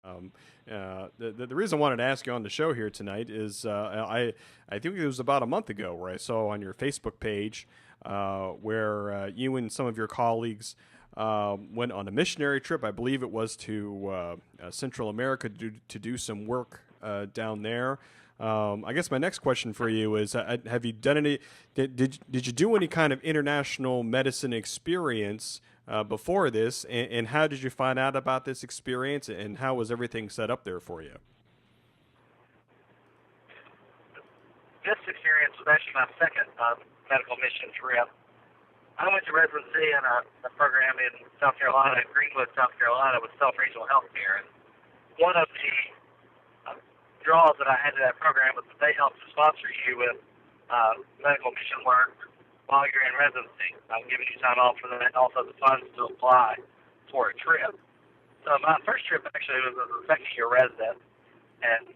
Um, the reason I wanted to ask you on the show here tonight is I think it was about a month ago where I saw on your Facebook page where you and some of your colleagues went on a missionary trip. I believe it was to Central America to do some work down there. I guess my next question for you is: have you done any? Did you do any kind of international medicine experience before this, and how did you find out about this experience, and how was everything set up there for you? This experience was actually my second medical mission trip. I went to residency in a program in South Carolina, Greenwood, South Carolina, with Self Regional Healthcare. And one of the draws that I had to that program was that they helped to sponsor you with medical mission work while you're in residency. I'm giving you time off for that, and also the funds to apply for a trip. So my first trip actually was as a second year resident, and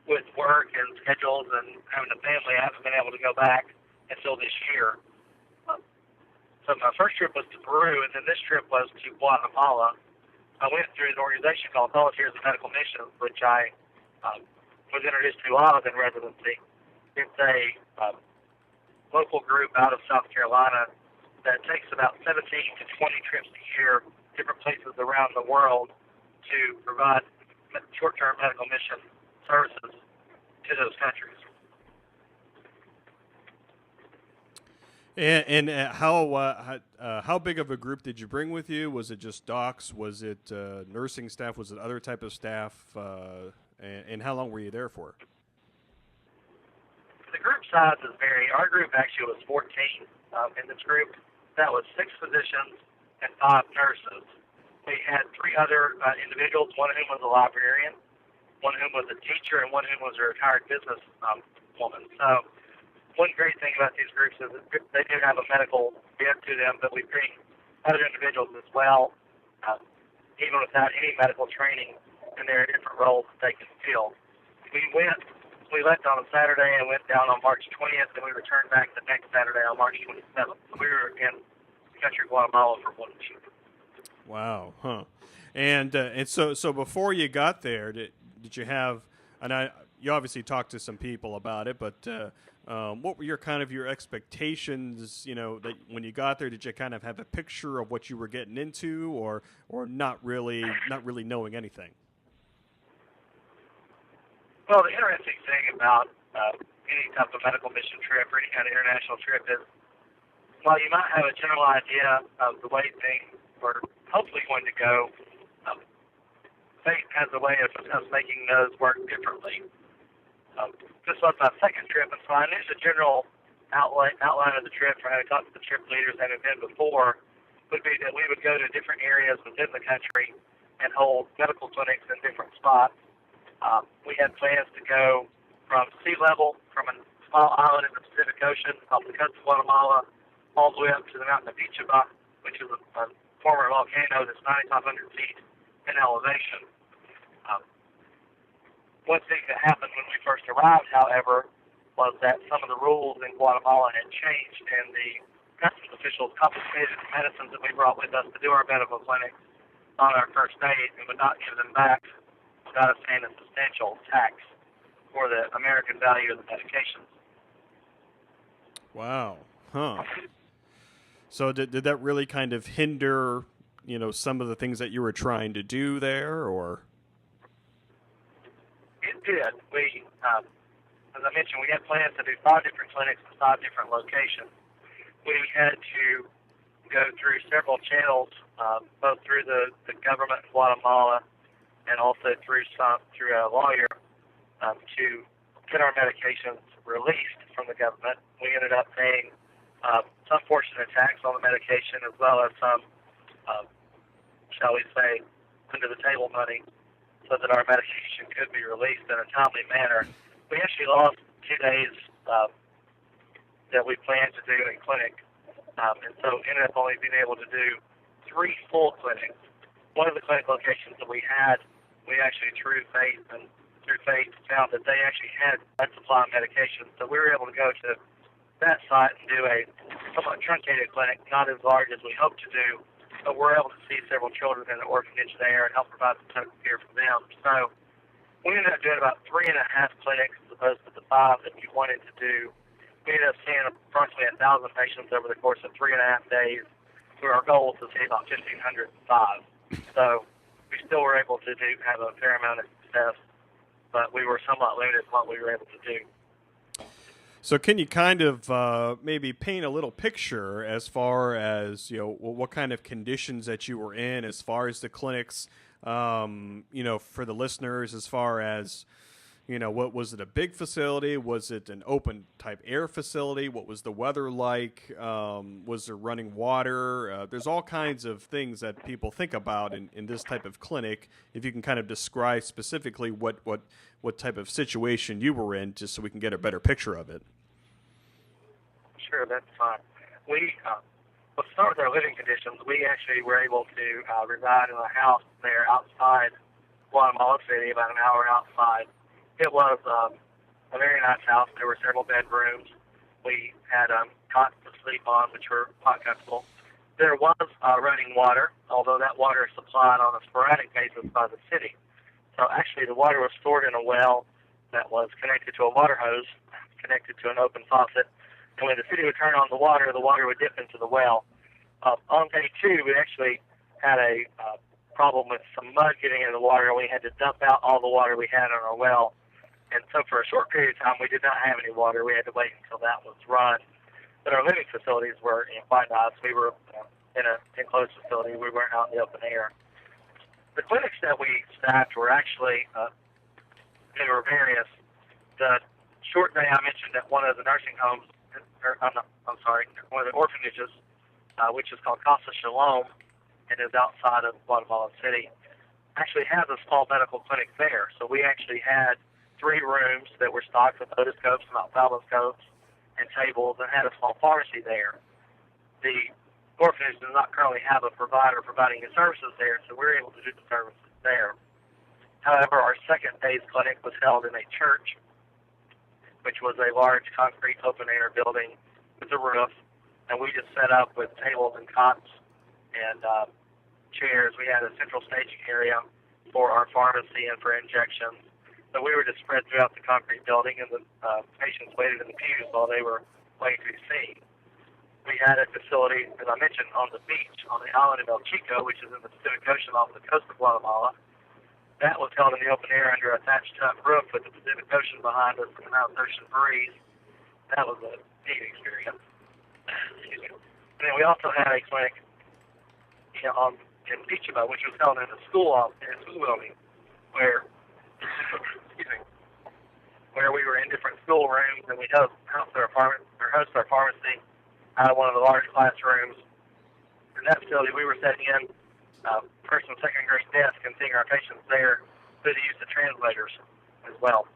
with work and schedules and having a family, I haven't been able to go back until this year. So my first trip was to Peru, and then this trip was to Guatemala. I went through an organization called Volunteers of Medical Missions, which I was introduced to while I was in residency. It's a local group out of South Carolina that takes about 17 to 20 trips a year, different places around the world, to provide short-term medical mission services to those countries. And how big of a group did you bring with you? Was it just docs? Was it nursing staff? Was it other type of staff? And how long were you there for? The group size is very. Our group actually was 14 in this group. That was 6 physicians and 5 nurses. We had 3 other individuals, one of whom was a librarian, one of whom was a teacher, and one of whom was a retired business woman. So one great thing about these groups is that they do have a medical bent to them, but we bring other individuals as well, even without any medical training, and there are different roles that they can fill. We left on a Saturday and went down on March 20th, and we returned back the next Saturday on March 27th. So we were in country Guatemala for 1 week. Wow, huh? And so before you got there, did you have? And you obviously talked to some people about it, but what were your expectations? You know, that when you got there, did you kind of have a picture of what you were getting into, or not really knowing anything? Well, the interesting thing about any type of medical mission trip or any kind of international trip is, while you might have a general idea of the way things are hopefully going to go, fate has a way of making those work differently. This was my second trip, and so I knew the general outline of the trip, for having talked to the trip leaders that had been before, would be that we would go to different areas within the country and hold medical clinics in different spots. We had plans to go from sea level, from a small island in the Pacific Ocean off the coast of Guatemala, all the way up to the mountain of Pichaba, which is a former volcano that's 9,500 feet in elevation. One thing that happened when we first arrived, however, was that some of the rules in Guatemala had changed, and the customs officials confiscated the medicines that we brought with us to do our medical clinics on our first day and would not give them back without us paying a substantial tax for the American value of the medications. Wow, huh? So did that really kind of hinder, some of the things that you were trying to do there, or? It did. We, as I mentioned, we had plans to do 5 different clinics in 5 different locations. We had to go through several channels, both through the government in Guatemala and also through a lawyer, to get our medications released from the government. We ended up paying some portion of tax on the medication, as well as some, shall we say, under the table money, so that our medication could be released in a timely manner. We actually lost 2 days that we planned to do in clinic, and so ended up only being able to do 3 full clinics. One of the clinic locations that we had, we actually through faith found that they actually had blood supply medication, so we were able to go to that site and do a somewhat truncated clinic, not as large as we hoped to do, but we're able to see several children in the orphanage there and help provide some medical care for them. So we ended up doing about 3.5 clinics as opposed to the 5 that we wanted to do. We ended up seeing approximately 1,000 patients over the course of 3.5 days, where our goal was to see about 1,505. So we still were able to have a fair amount of success, but we were somewhat limited in what we were able to do. So can you kind of maybe paint a little picture as far as, what kind of conditions that you were in as far as the clinics, for the listeners, as far as, what was it, a big facility? Was it an open type air facility? What was the weather like? Was there running water? There's all kinds of things that people think about in this type of clinic. If you can kind of describe specifically what type of situation you were in, just so we can get a better picture of it. Sure, that's fine. Let's start with our living conditions. We actually were able to reside in a house there outside Guatemala City, about an hour outside. It was a very nice house. There were several bedrooms. We had cots to sleep on, which were hot comfortable. There was running water, although that water is supplied on a sporadic basis by the city. So actually the water was stored in a well that was connected to a water hose, connected to an open faucet. And when the city would turn on the water would dip into the well. On day 2, we actually had a problem with some mud getting into the water, and we had to dump out all the water we had on our well. And so for a short period of time, we did not have any water. We had to wait until that was run. But our living facilities were quite nice. We were in an enclosed facility. We weren't out in the open air. The clinics that we staffed were actually, they were various. The short day I mentioned at one of the nursing homes, one of the orphanages, which is called Casa Shalom, and is outside of Guatemala City, actually has a small medical clinic there. So we actually had 3 rooms that were stocked with otoscopes and ophthalmoscopes and tables, and had a small pharmacy there. The orphanage does not currently have a provider providing the services there, so we're able to do the services there. However, our second day's clinic was held in a church, which was a large concrete open-air building with a roof, and we just set up with tables and cots and chairs. We had a central staging area for our pharmacy and for injections. So we were just spread throughout the concrete building, and the patients waited in the pews while they were waiting to be seen. We had a facility, as I mentioned, on the beach on the island of El Chico, which is in the Pacific Ocean off the coast of Guatemala. That was held in the open air under a thatched hut roof with the Pacific Ocean behind us and a nice ocean breeze. That was a neat experience. Excuse me. And then we also had a clinic in Pichima, which was held in a school building, where we were in different school rooms, and we host our pharmacy out of one of the large classrooms. In that facility, we were setting in first and second grade desks and seeing our patients there through the use of translators as well.